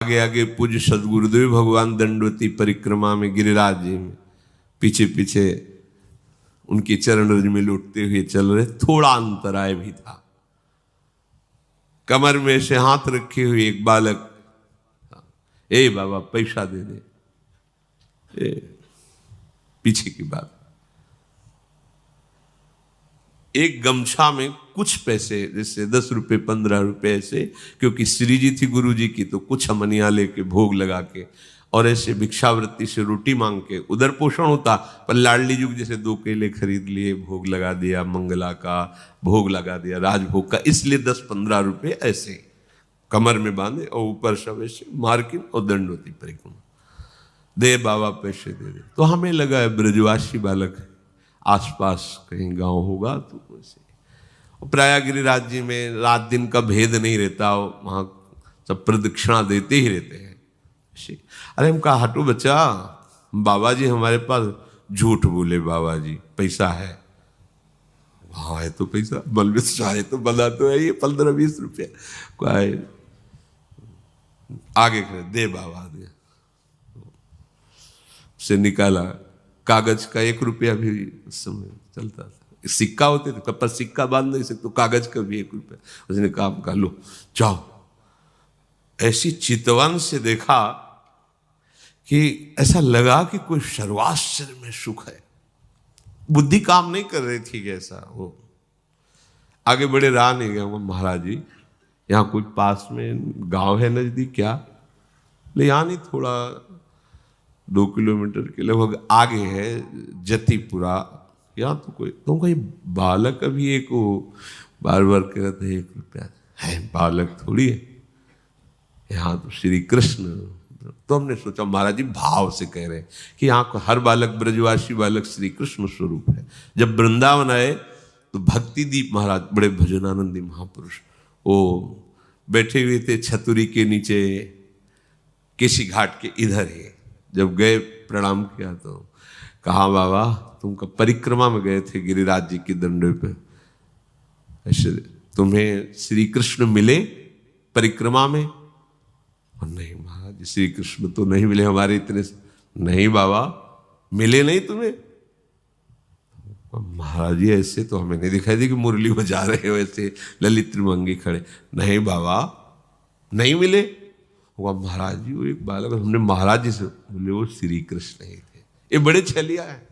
आगे आगे पूज्य सदगुरुदेव भगवान दंडवती परिक्रमा में गिरिराज जी में पीछे पीछे उनके चरण रज में लौटते हुए चल रहे। थोड़ा अंतराय भी था। कमर में से हाथ रखे हुए एक बालक, ए बाबा पैसा दे दे। पीछे की बात, एक गमछा में कुछ पैसे, जैसे 10 रुपए 15 रुपए ऐसे, क्योंकि श्री जी थी गुरु जी की, तो कुछ अमनिया लेके भोग लगा के और ऐसे भिक्षावृत्ति से रोटी मांग के उधर पोषण होता। पर लाडली जुग जैसे 2 केले खरीद लिए, भोग लगा दिया, मंगला का भोग लगा दिया, राजभोग का, इसलिए 10-15 रुपए ऐसे कमर में बांधे और ऊपर सब ऐसे मार्किन और दंडवती परिक्रमा। दे बाबा पैसे दे दे। तो हमें लगा है ब्रजवासी बालक है, आसपास कहीं गांव होगा तो वैसे। प्राय गिरिराज जी में रात दिन का भेद नहीं रहता, वहां सब प्रदक्षिणा देते ही रहते हैं। अरे हम कहा हटो बच्चा, बाबा जी हमारे पास झूठ बोले, बाबा जी पैसा है। हाँ है तो पैसा, बल में चाहे तो बना तो है ये 15-20 रुपया आगे कर दे बाबा दे। से निकाला कागज का 1 रुपया भी उस समय चलता था, सिक्का होते थे पर सिक्का बांध नहीं सकते, तो कागज का भी 1 रुपया। उसने कहा लो जाओ। ऐसी चितवन से देखा कि ऐसा लगा कि कोई सर्वाश्चर्य में सुख है। बुद्धि काम नहीं कर रही थी कैसा वो। आगे बड़े रहा नहीं गया, महाराज जी यहाँ कोई पास में गांव है नजदीक क्या? ले यहाँ नहीं, थोड़ा 2 किलोमीटर के लगभग आगे है जतीपुरा, यहाँ तो कोई। तुम कहीं बालक अभी एक वो बार बार कह रहे थे 1 रुपया है, बालक थोड़ी है यहाँ तो श्री कृष्ण। तो हमने सोचा महाराज जी भाव से कह रहे हैं कि यहाँ हर बालक ब्रजवासी बालक श्री कृष्ण स्वरूप है। जब वृंदावन आए तो भक्ति दीप महाराज, बड़े भजनानंदी महापुरुष, वो बैठे हुए थे छतुरी के नीचे केसी घाट के इधर ही। जब गए प्रणाम किया तो कहा बाबा तुम कब परिक्रमा में गए थे गिरिराज जी की दंडे पे, ऐसे तुम्हें श्री कृष्ण मिले परिक्रमा में? और नहीं महाराज श्री कृष्ण तो नहीं मिले हमारे इतने। नहीं बाबा मिले नहीं तुम्हें? महाराज जी ऐसे तो हमें नहीं दिखाई दी कि मुरली बजा रहे हो ऐसे ललित त्रिभंगी खड़े। नहीं बाबा नहीं मिले। महाराज जी वो एक बालक, हमने महाराज जी से बोले वो श्री कृष्ण ही थे। ये बड़े छलिया है,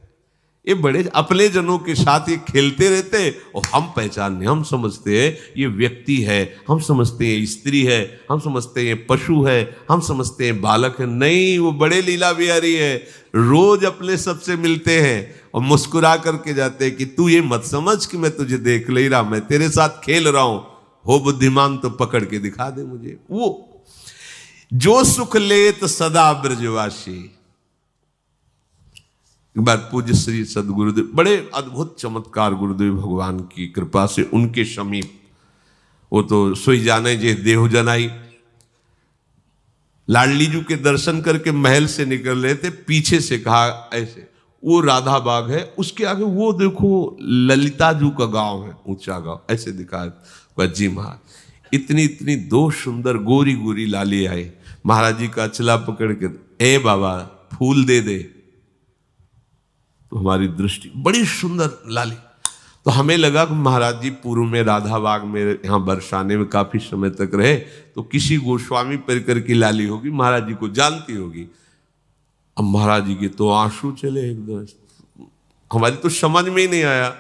ये बड़े अपने जनों के साथ ये खेलते रहते और हम पहचानने, हम समझते हैं ये व्यक्ति है, हम समझते हैं स्त्री है, हम समझते हैं पशु है, हम समझते हैं बालक है। नहीं, वो बड़े लीला बिहारी है। रोज अपने सबसे मिलते हैं और मुस्कुरा करके जाते हैं कि तू ये मत समझ कि मैं तुझे देख ले रहा, मैं तेरे साथ खेल रहा हूं, हो बुद्धिमान तो पकड़ के दिखा दे मुझे। वो जो सुख लेत सदा ब्रजवासी। एक बार पूज्य श्री सदगुरुदेव, बड़े अद्भुत चमत्कार गुरुदेव भगवान की कृपा से उनके समीप, वो तो सोई जाने जे देह जनाई, लाडली जू के दर्शन करके महल से निकल रहे थे, पीछे से कहा ऐसे वो राधा बाग है, उसके आगे वो देखो ललिता जू का गांव है, ऊंचा गांव, ऐसे दिखा। जी महाराज इतनी इतनी 2 सुंदर गोरी गोरी लाली आई। महाराज जी का अचला पकड़ के, ए बाबा फूल दे दे। तो हमारी दृष्टि बड़ी सुंदर लाली, तो हमें लगा कि महाराज जी पूर्व में राधा बाग में यहाँ बरसाने में काफी समय तक रहे, तो किसी गोस्वामी परिकर की लाली होगी, महाराज जी को जानती होगी। अब महाराज जी के तो आंसू चले एकदम, हमारी तो समझ में ही नहीं आया।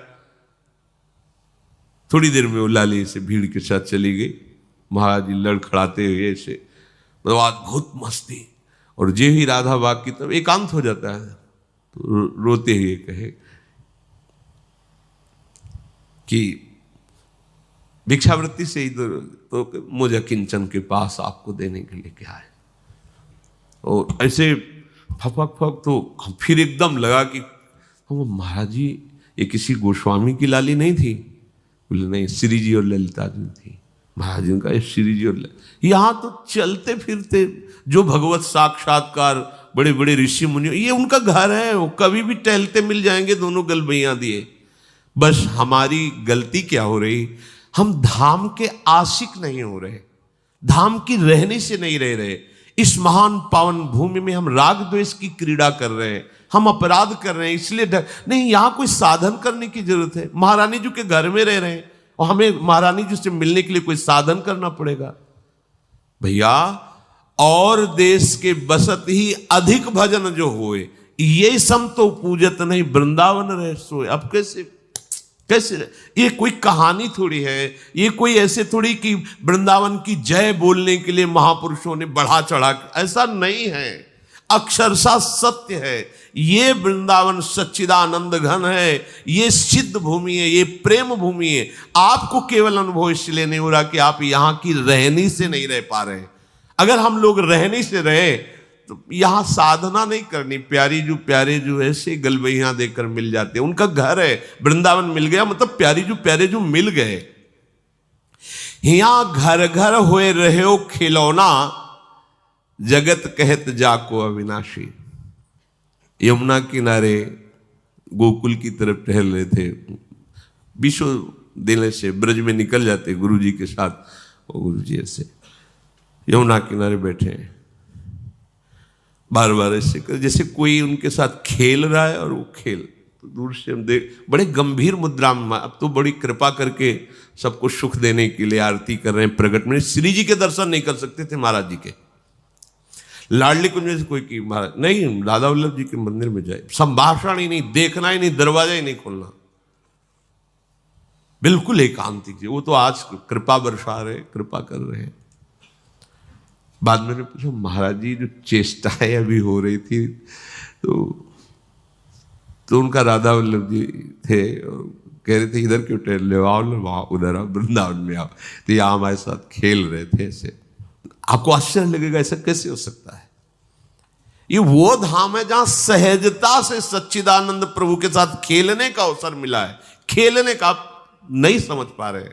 थोड़ी देर में वो लाली से भीड़ के साथ चली गई। महाराज जी लड़खड़ाते हुए ऐसे, मतलब अद्भुत मस्ती। और जे ही राधा बाग की तरफ एकांत हो जाता है तो रोते हुए कहे कि भिक्षावृत्ति से इधर, तो मुझे किंचन के पास आपको देने के लिए क्या है। और ऐसे फपक फक, तो फिर एकदम लगा कि महाराज जी ये किसी गोस्वामी की लाली नहीं थी? बोले नहीं, श्री जी और ललिता जी थी। महाराज जी का श्री जी और यहाँ तो चलते फिरते जो भगवत साक्षात्कार बड़े बड़े ऋषि मुनि, ये उनका घर है, वो कभी भी टहलते मिल जाएंगे, दोनों गलबैया दिए। बस हमारी गलती क्या हो रही, हम धाम के आशिक नहीं हो रहे, धाम की रहने से नहीं रह रहे। इस महान पावन भूमि में हम राग द्वेष की क्रीड़ा कर रहे हैं, हम अपराध कर रहे हैं, इसलिए नहीं, यहां कोई साधन करने की जरूरत है। महारानी जी के घर में रह रहे हैं और हमें महारानी जी से मिलने के लिए कोई साधन करना पड़ेगा। भैया, और देश के बसत ही अधिक भजन जो होए, ये सम तो पूजत नहीं वृंदावन रह सोए। अब कैसे ये कोई कहानी थोड़ी है, ये कोई ऐसे थोड़ी कि वृंदावन की जय बोलने के लिए महापुरुषों ने बढ़ा चढ़ा, ऐसा नहीं है, अक्षरशः सत्य है। ये वृंदावन सच्चिदानंद घन है, ये सिद्ध भूमि है, ये प्रेम भूमि है। आपको केवल अनुभव इसलिए नहीं हो रहा कि आप यहां की रहनी से नहीं रह पा रहे। अगर हम लोग रहनी से रहे तो यहां साधना नहीं करनी। प्यारे जो ऐसे गलबैया देकर मिल जाते हैं, उनका घर है, वृंदावन मिल गया मतलब प्यारे जो मिल गए। यहां घर घर होए रहे हो खिलौना, जगत कहत जाको अविनाशी। यमुना किनारे गोकुल की तरफ टहल रहे थे, विश्व देने से ब्रज में निकल जाते गुरु जी के साथ। गुरु जी ऐसे यमुना किनारे बैठे हैं, बार बार ऐसे कर जैसे कोई उनके साथ खेल रहा है, और वो खेल तो दूर से हम देख, बड़े गंभीर मुद्रा में, अब तो बड़ी कृपा करके सबको सुख देने के लिए आरती कर रहे हैं प्रगट में। श्री जी के दर्शन नहीं कर सकते थे महाराज जी के, लाडली कुंज से कोई की महाराज नहीं, दादा वल्लभ जी के मंदिर में जाए, संभाषण ही नहीं, देखना ही नहीं, दरवाजा ही नहीं खोलना, बिल्कुल एकांतिक। वो तो आज कृपा बरसा रहे, कृपा कर रहे हैं। बाद में पूछा, महाराज जी जो चेष्टाएं अभी हो रही थी तो उनका राधा वल्लभ जी थे, कह रहे थे इधर क्यों टहल रहे हो, आओ ना वहां, उधर आओ, वृंदावन में आओ। तो यहाँ हमारे साथ खेल रहे थे ऐसे। आपको आश्चर्य लगेगा, ऐसा कैसे हो सकता है? ये वो धाम है जहां सहजता से सच्चिदानंद प्रभु के साथ खेलने का अवसर मिला है। खेलने का आप नहीं समझ पा रहे,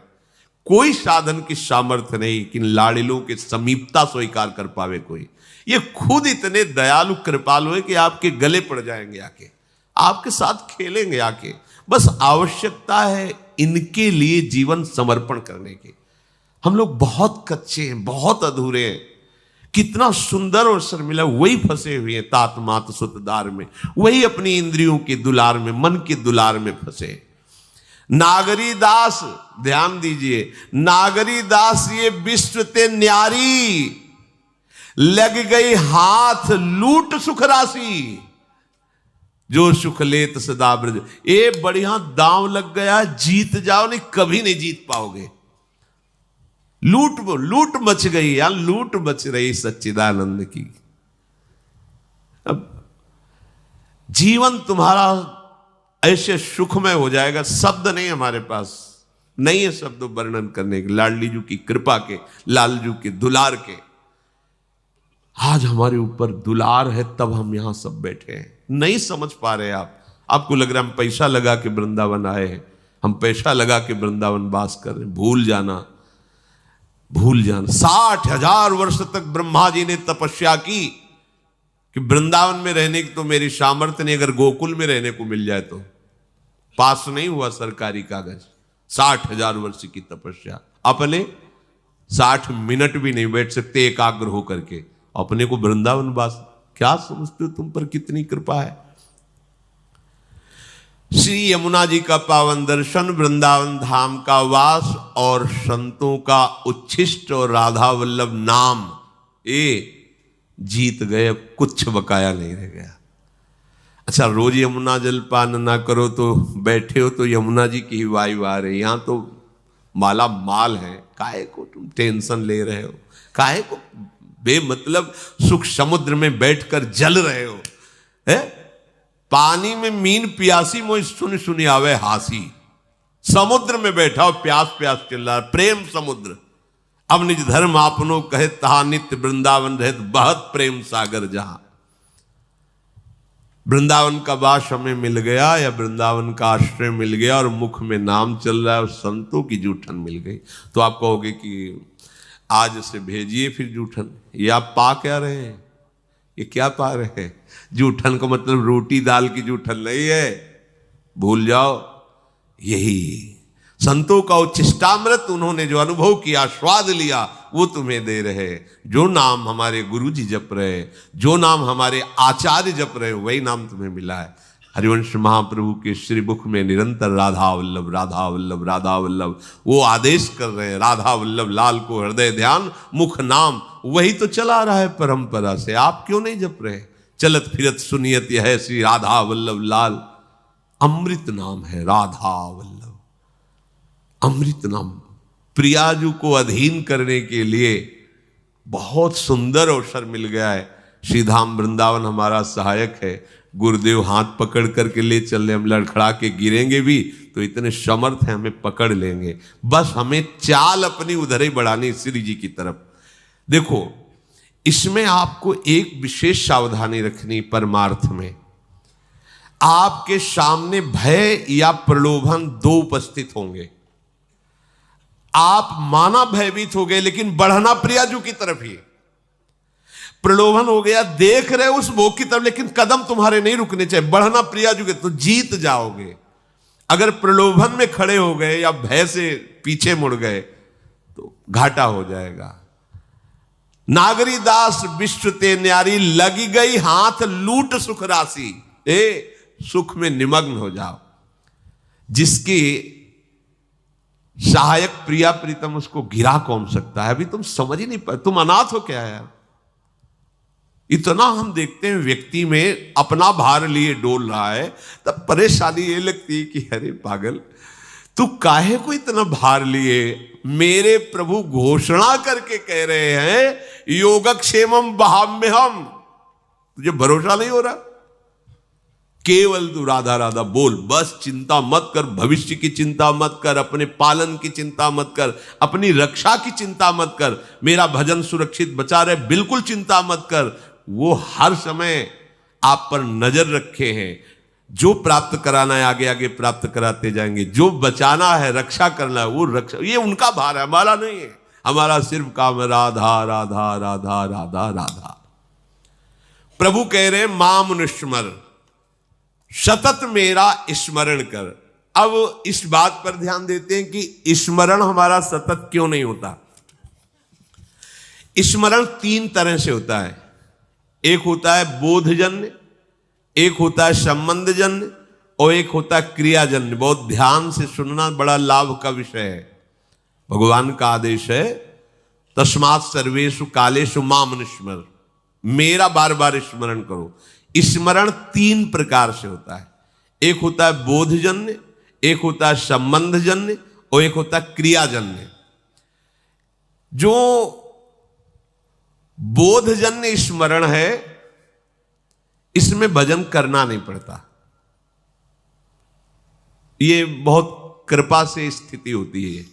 कोई साधन की सामर्थ्य नहीं कि लाड़िलों के समीपता स्वीकार कर पावे कोई। ये खुद इतने दयालु कृपालु है कि आपके गले पड़ जाएंगे आके, आपके साथ खेलेंगे आके। बस आवश्यकता है इनके लिए जीवन समर्पण करने की। हम लोग बहुत कच्चे हैं, बहुत अधूरे हैं। कितना सुंदर अवसर मिला, वही फंसे हुए हैं तात मात सुतदार में, वही अपनी इंद्रियों के दुलार में, मन के दुलार में फंसे। नागरी दास, ध्यान दीजिए, नागरी दास ये विश्व ते न्यारी, लग गई हाथ लूट सुख राशि, जो सुख लेत सदा ब्रज। ये बढ़िया दांव लग गया, जीत जाओ, नहीं कभी नहीं जीत पाओगे। लूट मच गई, या लूट मच रही सच्चिदानंद की। अब जीवन तुम्हारा ऐसे सुखमय हो जाएगा, शब्द नहीं हमारे पास, नहीं है शब्द वर्णन करने के। लाडली जी की कृपा के, लालजू के दुलार के, आज हमारे ऊपर दुलार है, तब हम यहां सब बैठे हैं। नहीं समझ पा रहे आप, आपको लग रहा है हम पैसा लगा के वृंदावन आए हैं, हम पैसा लगा के वृंदावन वास कर रहे हैं। भूल जाना 60,000 वर्ष तक ब्रह्मा जी ने तपस्या की कि वृंदावन में रहने की तो मेरी सामर्थ्य नहीं, अगर गोकुल में रहने को मिल जाए तो। पास नहीं हुआ सरकारी कागज, 60,000 वर्ष की तपस्या। अपने 60 मिनट भी नहीं बैठ सकते एकाग्र होकर के, अपने को वृंदावन वास। क्या समझते हो तुम पर कितनी कृपा है? श्री यमुना जी का पावन दर्शन, वृंदावन धाम का वास और संतों का उच्छिष्ट और राधा वल्लभ नाम, ये जीत गए, अब कुछ बकाया नहीं रह गया। अच्छा, रोज यमुना जलपान ना करो तो बैठे हो तो यमुना जी की ही वायु आ रही, यहां तो माला माल है, काहे को तुम टेंशन ले रहे हो, काहे को बेमतलब सुख समुद्र में बैठकर जल रहे हो? है पानी में मीन प्यासी मोई सुन सुनी आवे हासी, समुद्र में बैठा हो प्यास प्यास चिल्ला रहा, प्रेम समुद्र। अब निज धर्म आपनो कहे तहा नित्य वृंदावन रहत बहत प्रेम सागर जहां। वृंदावन का वास हमें मिल गया, या वृंदावन का आश्रय मिल गया और मुख में नाम चल रहा है और संतों की जूठन मिल गई, तो आप कहोगे कि आज से भेजिए फिर जूठन। ये आप पा क्या रहे हैं? ये क्या पा रहे हैं? जूठन का मतलब रोटी दाल की जूठन नहीं है, भूल जाओ। यही संतों का उच्छिष्टामृत उन्होंने जो अनुभव किया, स्वाद लिया, वो तुम्हें दे रहे। जो नाम हमारे गुरु जी जप रहे, जो नाम हमारे आचार्य जप रहे, वही नाम तुम्हें मिला है। हरिवंश महाप्रभु के श्री मुख में निरंतर राधा वल्लभ, राधा वल्लभ, राधा वल्लभ, वो आदेश कर रहे हैं, राधा वल्लभ लाल को हृदय ध्यान मुख नाम। वही तो चला रहा है परंपरा से, आप क्यों नहीं जप रहे? चलत फिरत सुनियत यह श्री राधा वल्लभ लाल, अमृत नाम है राधा वल्लभ, अमृत नाम। प्रियाजू को अधीन करने के लिए बहुत सुंदर अवसर मिल गया है। श्रीधाम वृंदावन हमारा सहायक है। गुरुदेव हाथ पकड़ करके ले चल रहे, हम लड़खड़ा के गिरेंगे भी तो इतने समर्थ हैं, हमें पकड़ लेंगे। बस हमें चाल अपनी उधर ही बढ़ानी श्री जी की तरफ। देखो, इसमें आपको एक विशेष सावधानी रखनी। परमार्थ में आपके सामने भय या प्रलोभन दो उपस्थित होंगे। आप माना भयभीत हो गए, लेकिन बढ़ना प्रियाजू की तरफ ही। प्रलोभन हो गया, देख रहे उस भोग की तरफ, लेकिन कदम तुम्हारे नहीं रुकने चाहिए, बढ़ना प्रियाजू के, तो जीत जाओगे। अगर प्रलोभन में खड़े हो गए या भय से पीछे मुड़ गए तो घाटा हो जाएगा। नागरी दास विश्व ते न्यारी, लगी गई हाथ लूट सुख राशि। सुख में निमग्न हो जाओ। जिसकी सहायक प्रिया प्रीतम, उसको गिरा कौन सकता है? अभी तुम समझ ही नहीं पाए, तुम अनाथ हो क्या यार? इतना हम देखते हैं व्यक्ति में अपना भार लिए डोल रहा है, तब परेशानी ये लगती है कि अरे पागल, तू काहे को इतना भार लिए? मेरे प्रभु घोषणा करके कह रहे हैं योगक्षेमम बहाम्यहम। तुझे भरोसा नहीं हो रहा? केवल तू राधा राधा बोल, बस चिंता मत कर, भविष्य की चिंता मत कर, अपने पालन की चिंता मत कर, अपनी रक्षा की चिंता मत कर, मेरा भजन सुरक्षित बचा रहे, बिल्कुल चिंता मत कर। वो हर समय आप पर नजर रखे हैं। जो प्राप्त कराना है आगे आगे प्राप्त कराते जाएंगे, जो बचाना है रक्षा करना है वो रक्षा, ये उनका भार है, हमारा नहीं है। हमारा सिर्फ काम है राधा राधा राधा राधा राधा। प्रभु कह रहे माम अनुस्मर, सतत मेरा स्मरण कर। अब इस बात पर ध्यान देते हैं कि स्मरण हमारा सतत क्यों नहीं होता। स्मरण तीन तरह से होता है। एक होता है बोधजन्य, एक होता है संबंधजन्य, और एक होता है क्रियाजन्य। बहुत ध्यान से सुनना, बड़ा लाभ का विषय है। भगवान का आदेश है तस्मात् सर्वेषु कालेषु माम अनुस्मर, मेरा बार बार स्मरण करो। स्मरण तीन प्रकार से होता है। एक होता है बोधजन्य, एक होता है संबंधजन्य, और एक होता है क्रियाजन्य। जो बोधजन्य स्मरण है, इसमें भजन करना नहीं पड़ता। ये बहुत कृपा से स्थिति होती है।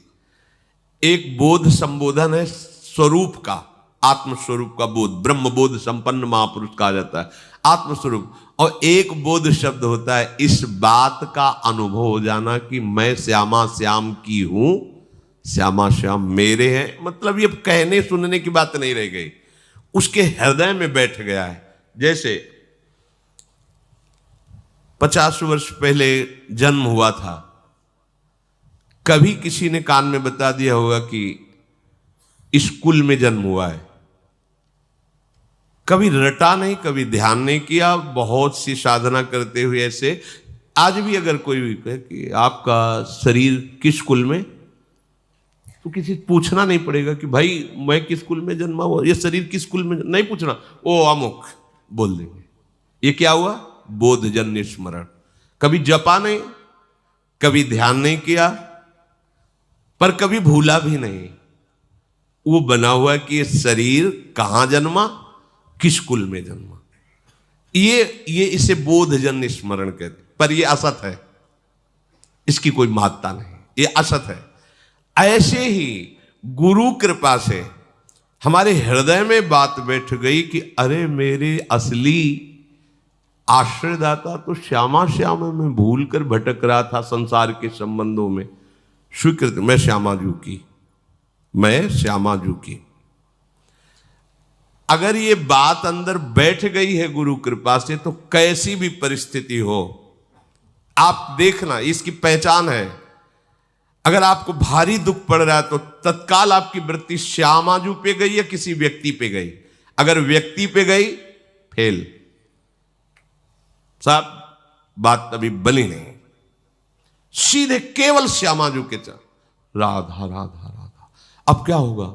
एक बोध संबोधन है स्वरूप का, आत्मस्वरूप का बोध, ब्रह्म बोध संपन्न महापुरुष कहा जाता है, आत्मस्वरूप। और एक बोध शब्द होता है इस बात का अनुभव हो जाना कि मैं श्यामा श्याम की हूं, श्यामा श्याम मेरे हैं। मतलब ये कहने सुनने की बात नहीं रह गई, उसके हृदय में बैठ गया है। जैसे 50 वर्ष पहले जन्म हुआ था, कभी किसी ने कान में बता दिया होगा कि स्कूल में जन्म हुआ है। कभी रटा नहीं, कभी ध्यान नहीं किया, बहुत सी साधना करते हुए ऐसे। आज भी अगर कोई भी कहे कि आपका शरीर किस स्कूल में, तो किसी पूछना नहीं पड़ेगा कि भाई मैं किस स्कूल में जन्मा हुआ, ये शरीर किस स्कूल में, नहीं पूछना, ओ अमुक बोल देंगे। ये क्या हुआ? बोधजन्य स्मरण। कभी जपा नहीं, कभी ध्यान नहीं किया, पर कभी भूला भी नहीं। वो बना हुआ कि ये शरीर कहां जन्मा, किस कुल में जन्मा। ये इसे बोधजन्य स्मरण कहते। पर ये असत है, इसकी कोई महत्ता नहीं, ये असत है। ऐसे ही गुरु कृपा से हमारे हृदय में बात बैठ गई कि अरे मेरे असली आश्रयदाता तो श्यामा श्याम है, मैं भूल कर भटक रहा था संसार के संबंधों में। स्वीकृत, मैं श्यामा जू की, मैं श्यामा जू की। अगर ये बात अंदर बैठ गई है गुरु कृपा से, तो कैसी भी परिस्थिति हो, आप देखना, इसकी पहचान है। अगर आपको भारी दुख पड़ रहा है तो तत्काल आपकी वृत्ति श्यामाजू पे गई या किसी व्यक्ति पे गई? अगर व्यक्ति पे गई, फेल साहब, बात अभी बनी नहीं। सीधे केवल श्यामाजू के चल, राधा राधा राधा। अब क्या होगा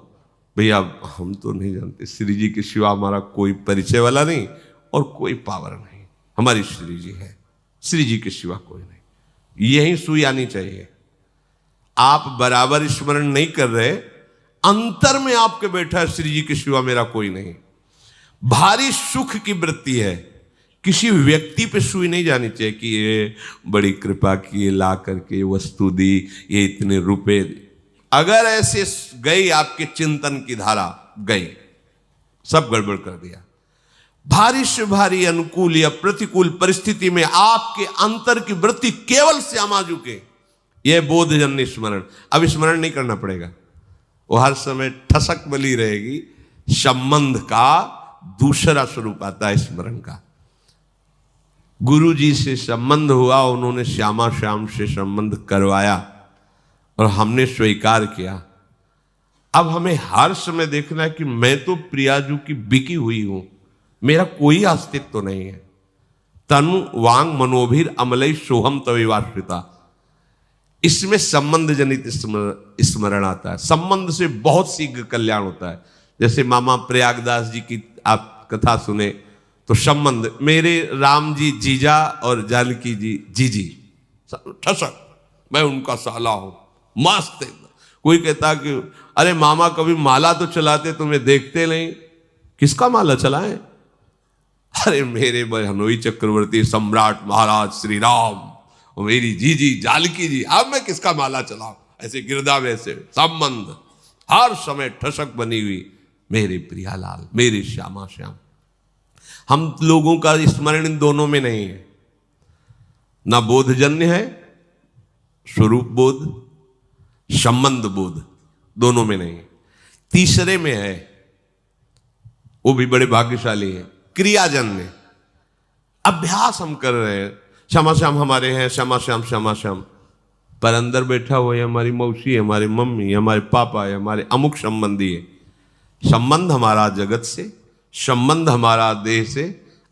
भैया? हम तो नहीं जानते, श्री जी के सिवा हमारा कोई परिचय वाला नहीं और कोई पावर नहीं, हमारी श्री जी है, श्री जी के सिवा कोई नहीं। यही सुई आनी चाहिए। आप बराबर स्मरण नहीं कर रहे, अंतर में आपके बैठा है श्री जी के सिवा मेरा कोई नहीं। भारी सुख की वृत्ति है, किसी व्यक्ति पे सुई नहीं जानी चाहिए कि ये बड़ी कृपा की, ये ला करके वस्तु दी, ये इतने रुपए। अगर ऐसे गई आपके चिंतन की धारा, गई, सब गड़बड़ कर दिया। भारी से भारी अनुकूल या प्रतिकूल परिस्थिति में आपके अंतर की वृत्ति केवल श्यामाजू के, यह बोधजन्य स्मरण। अब स्मरण नहीं करना पड़ेगा, वो हर समय ठसक बली रहेगी। संबंध का दूसरा स्वरूप आता है स्मरण का। गुरु जी से संबंध हुआ, उन्होंने श्यामा श्याम से संबंध करवाया और हमने स्वीकार किया। अब हमें हर समय देखना है कि मैं तो प्रियाजू की बिकी हुई हूं, मेरा कोई अस्तित्व तो नहीं है। तनु वांग मनोभिर अमलई सोहम तविवाश्रिता, इसमें संबंध जनित स्मरण आता है। संबंध से बहुत शीघ्र कल्याण होता है। जैसे मामा प्रयागदास जी की आप कथा सुने तो संबंध, मेरे राम जी जीजा और जानकी जी जीजी, ठसक, मैं उनका साला हूं, मस्त है। कोई कहता कि अरे मामा कभी माला तो चलाते, तुम्हें देखते नहीं। किसका माला चलाए? अरे मेरे बहनोई चक्रवर्ती सम्राट महाराज श्री राम और मेरी जीजी जानकी जी, अब मैं किसका माला चलाऊं? ऐसे गिरदा में से संबंध हर समय ठसक बनी हुई, मेरे प्रियालाल, मेरे श्यामा श्याम। हम लोगों का स्मरण इन दोनों में नहीं है, ना बोधजन्य है, स्वरूप बोध, संबंध बोध, दोनों में नहीं है। तीसरे में है, वो भी बड़े भाग्यशाली है, क्रियाजन्य। अभ्यास हम कर रहे हैं, श्यामा श्याम हमारे हैं, श्यामा श्याम श्यामा श्याम, पर अंदर बैठा हुआ है हमारी मौसी है, हमारी मम्मी, हमारे पापा है, हमारे अमुक संबंधी है। संबंध हमारा जगत से, संबंध हमारा देह से।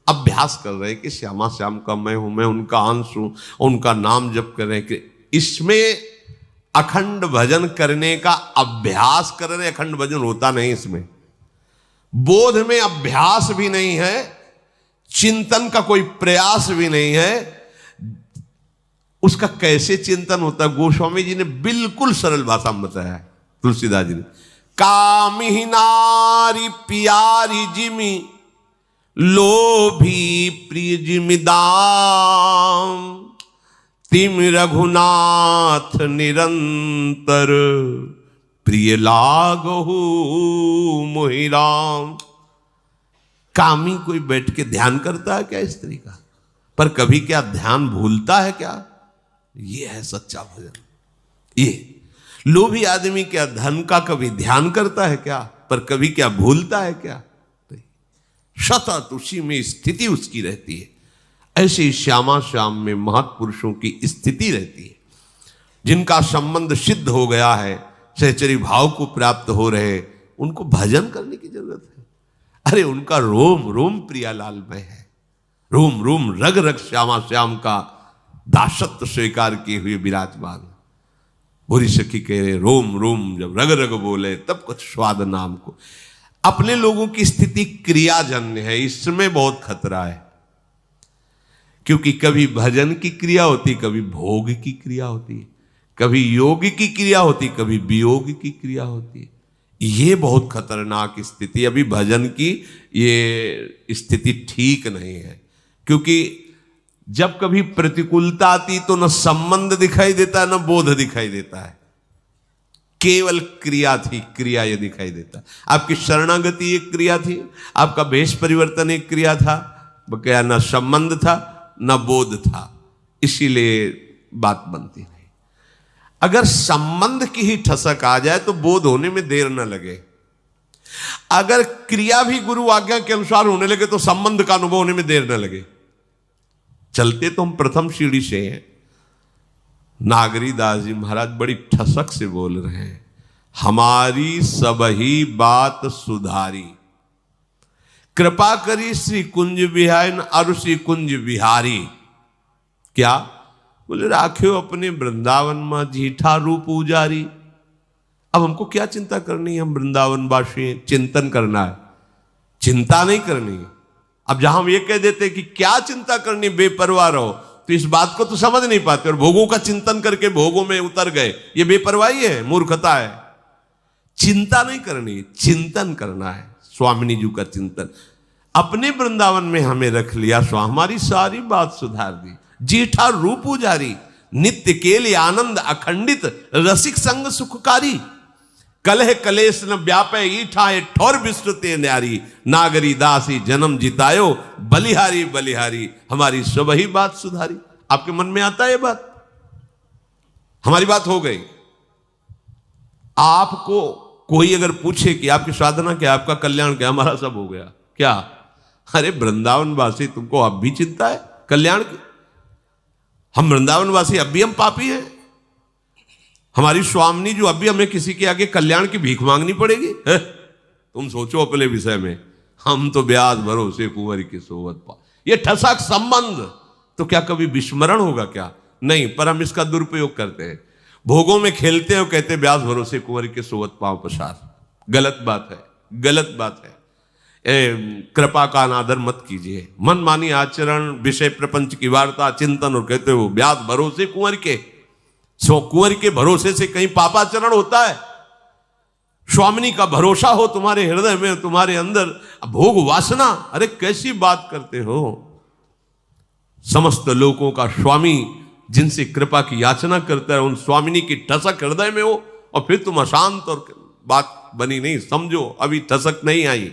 अभ्यास कर रहे हैं कि श्यामा श्याम का मैं हूं, मैं उनका अंश हूं, उनका नाम जप कर रहे हैं कि इसमें अखंड भजन करने का अभ्यास कर रहे। अखंड भजन होता नहीं इसमें, बोध में अभ्यास भी नहीं है, चिंतन का कोई प्रयास भी नहीं है। उसका कैसे चिंतन होता है? गोस्वामी जी ने बिल्कुल सरल भाषा में बताया है, तुलसीदास जी ने। कामिही नारी प्यारी जिमी, लोभी प्रिय जिमि दाम, तिम रघुनाथ निरंतर, प्रिय लागहु मोहि राम। कामी कोई बैठ के ध्यान करता है क्या स्त्री का? पर कभी क्या ध्यान भूलता है क्या? ये है सच्चा भजन। ये लोभी आदमी क्या धन का कभी ध्यान करता है क्या? पर कभी क्या भूलता है क्या? तो सतत उसी में स्थिति उसकी रहती है। ऐसे ही श्यामा श्याम में महापुरुषों की स्थिति रहती है, जिनका संबंध सिद्ध हो गया है, सहचरी भाव को प्राप्त हो रहे, उनको भजन करने की जरूरत है। अरे उनका रोम रोम प्रियालाल में है, रोम रोम रग रग श्यामा श्याम का दासत्व स्वीकार किए हुए विराजमान। बुरी सखी कह रहे रोम रोम जब रग रग बोले तब कुछ स्वाद नाम को। अपने लोगों की स्थिति क्रियाजन्य है, इसमें बहुत खतरा है। क्योंकि कभी भजन की क्रिया होती, कभी भोग की क्रिया होती, कभी योग की क्रिया होती, कभी वियोग की क्रिया होती। ये बहुत खतरनाक स्थिति। अभी भजन की ये स्थिति ठीक नहीं है, क्योंकि जब कभी प्रतिकूलता आती तो न संबंध दिखाई देता है, न बोध दिखाई देता है, केवल क्रिया थी, क्रिया ये दिखाई देता। आपकी शरणागति एक क्रिया थी, आपका भेष परिवर्तन एक क्रिया था, क्या न संबंध था न बोध था, इसीलिए बात बनती नहीं। अगर संबंध की ही ठसक आ जाए तो बोध होने में देर न लगे। अगर क्रिया भी गुरु आज्ञा के अनुसार होने लगे तो संबंध का अनुभव होने में देर न लगे। चलते तो हम प्रथम सीढ़ी से हैं, नागरी दास जी महाराज बड़ी ठसक से बोल रहे हैं, हमारी सबही बात सुधारी, कृपा करी श्री कुंज बिहारी अरु श्री कुंज बिहारी। क्या बोले, राख्यो अपने वृंदावन में जीठा रूप उजारी। अब हमको क्या चिंता करनी है, हम वृंदावन वासी हैं, चिंतन करना है, चिंता नहीं करनी है। अब जहां हम ये कह देते कि क्या चिंता करनी, बेपरवाह रहो, तो इस बात को तो समझ नहीं पाते और भोगों का चिंतन करके भोगों में उतर गए, ये बेपरवाही है, मूर्खता है। चिंता नहीं करनी, चिंतन करना है, स्वामिनी जी का चिंतन। अपने वृंदावन में हमें रख लिया, स्वामी हमारी सारी बात सुधार दी, जीठा रूप उजारी, नित्य केल आनंद अखंडित रसिक संग सुखकारी, कलह कलेश न व्यापे ईठा है ठोर विस्तृते न्यारी, नागरी दासी जन्म जितायो बलिहारी बलिहारी, हमारी सब ही बात सुधारी। आपके मन में आता है ये बात? हमारी बात हो गई। आपको कोई अगर पूछे कि आपकी साधना क्या, आपका कल्याण क्या, हमारा सब हो गया क्या? अरे वृंदावन वासी, तुमको अब भी चिंता है कल्याण की? हम वृंदावन वासी अब भी हम पापी हैं? हमारी स्वामिनी जो अब भी हमें किसी के आगे कल्याण की भीख मांगनी पड़ेगी? तुम सोचो अपने विषय में, हम तो ब्याज भरोसे कुंवर की सोवत पा। ये ठसक संबंध तो क्या कभी विस्मरण होगा क्या? नहीं, पर हम इसका दुरुपयोग करते हैं, भोगों में खेलते हो, कहते ब्याज भरोसे कुंवर के सोवत पांव पसार। गलत बात है, गलत बात है। कृपा का अनादर मत कीजिए, मन मानी आचरण, विषय प्रपंच की वार्ता, चिंतन, और कहते हो ब्याज भरोसे कुंवर के। सो कुंवर के भरोसे से कहीं पापाचरण होता है? स्वामिनी का भरोसा हो तुम्हारे हृदय में, तुम्हारे अंदर भोग वासना, अरे कैसी बात करते हो? समस्त लोगों का स्वामी जिनसे कृपा की याचना करता है, उन स्वामिनी की ठसक हृदय में हो, और फिर तुम अशांत, और बात बनी नहीं। समझो अभी ठसक नहीं आई।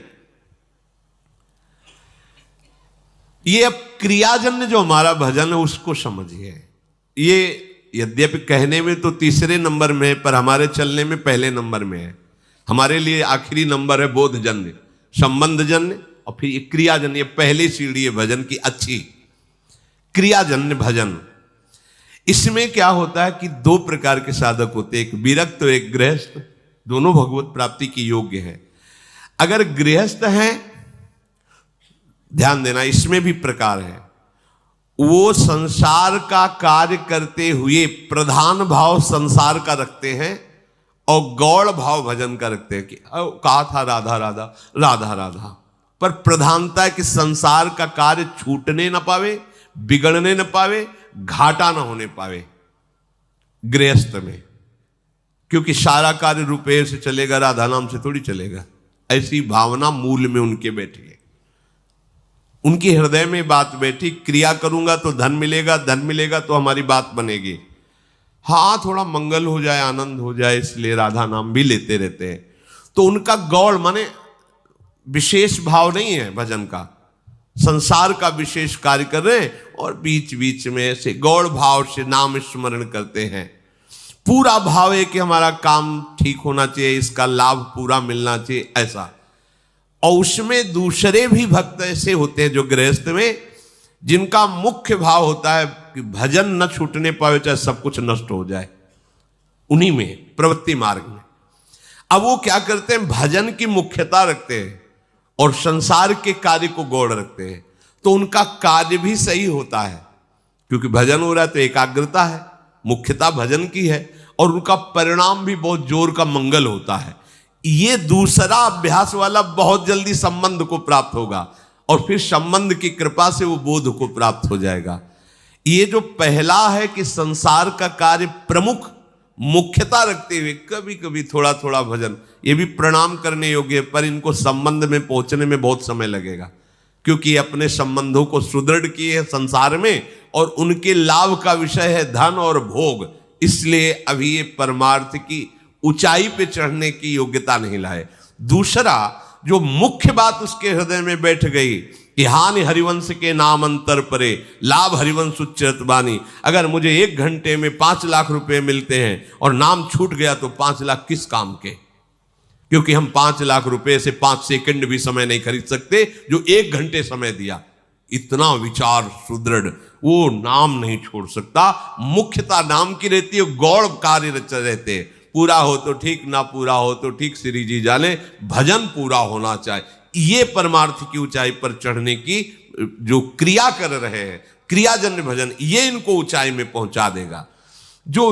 ये अब क्रियाजन्य जो हमारा भजन है उसको समझिए। ये यद्यपि कहने में तो तीसरे नंबर में है, पर हमारे चलने में पहले नंबर में है। हमारे लिए आखिरी नंबर है बोधजन्य, संबंधजन्य, और फिर ये क्रियाजन्य। ये पहली सीढ़ी है भजन की अच्छी, क्रियाजन्य भजन। इसमें क्या होता है कि दो प्रकार के साधक होते हैं, एक विरक्त और एक गृहस्थ। दोनों भगवत प्राप्ति की योग्य है। अगर गृहस्थ हैं, ध्यान देना, इसमें भी प्रकार है। वो संसार का कार्य करते हुए प्रधान भाव संसार का रखते हैं और गौड़ भाव भजन का रखते हैं। कि कहा था राधा राधा राधा राधा, पर प्रधानता है कि संसार का कार्य छूटने न पावे, बिगड़ने न पावे, घाटा न होने पावे गृहस्थ में। क्योंकि सारा कार्य रुपये से चलेगा, राधा नाम से थोड़ी चलेगा। ऐसी भावना मूल में उनके बैठी है, उनके हृदय में बात बैठी। क्रिया करूंगा तो धन मिलेगा, धन मिलेगा तो हमारी बात बनेगी। हाँ, थोड़ा मंगल हो जाए, आनंद हो जाए, इसलिए राधा नाम भी लेते रहते हैं। तो उनका गौड़ माने विशेष भाव नहीं है भजन का, संसार का विशेष कार्य कर रहे हैं और बीच बीच में ऐसे गौड़ भाव से नाम स्मरण करते हैं। पूरा भाव है कि हमारा काम ठीक होना चाहिए, इसका लाभ पूरा मिलना चाहिए, ऐसा। और उसमें दूसरे भी भक्त ऐसे होते हैं जो गृहस्थ में, जिनका मुख्य भाव होता है कि भजन न छूटने पावे, चाहे सब कुछ नष्ट हो जाए। उन्हीं में प्रवृत्ति मार्ग में अब वो क्या करते हैं, भजन की मुख्यता रखते हैं और संसार के कार्य को गौड़ रखते हैं। तो उनका कार्य भी सही होता है, क्योंकि भजन हो रहा है तो एकाग्रता है, मुख्यता भजन की है, और उनका परिणाम भी बहुत जोर का मंगल होता है। ये दूसरा अभ्यास वाला बहुत जल्दी संबंध को प्राप्त होगा और फिर संबंध की कृपा से वो बोध को प्राप्त हो जाएगा। ये जो पहला है कि संसार का कार्य प्रमुख मुख्यता रखते हुए कभी कभी थोड़ा थोड़ा भजन, ये भी प्रणाम करने योग्य है, पर इनको संबंध में पहुंचने में बहुत समय लगेगा, क्योंकि अपने संबंधों को सुदृढ़ किए हैं संसार में और उनके लाभ का विषय है धन और भोग। इसलिए अभी ये परमार्थ की ऊंचाई पे चढ़ने की योग्यता नहीं लाए। दूसरा जो मुख्य बात उसके हृदय में बैठ गई कि हानि हरिवंश के नाम अंतर परे, लाभ हरिवंश उच्चरत बानी। अगर मुझे 1 घंटे में 5 लाख रुपए मिलते हैं और नाम छूट गया तो 5 लाख किस काम के? क्योंकि हम 5 लाख रुपए से 5 सेकंड भी समय नहीं खरीद सकते जो 1 घंटे समय दिया। इतना विचार सुदृढ़, वो नाम नहीं छोड़ सकता। मुख्यता नाम की रहती है, गौड़ कार्य रहते हैं। पूरा हो तो ठीक, ना पूरा हो तो ठीक, श्री जी जाने, भजन पूरा होना चाहिए। ये परमार्थ की ऊंचाई पर चढ़ने की जो क्रिया कर रहे हैं, क्रियाजन्य भजन, ये इनको ऊंचाई में पहुंचा देगा। जो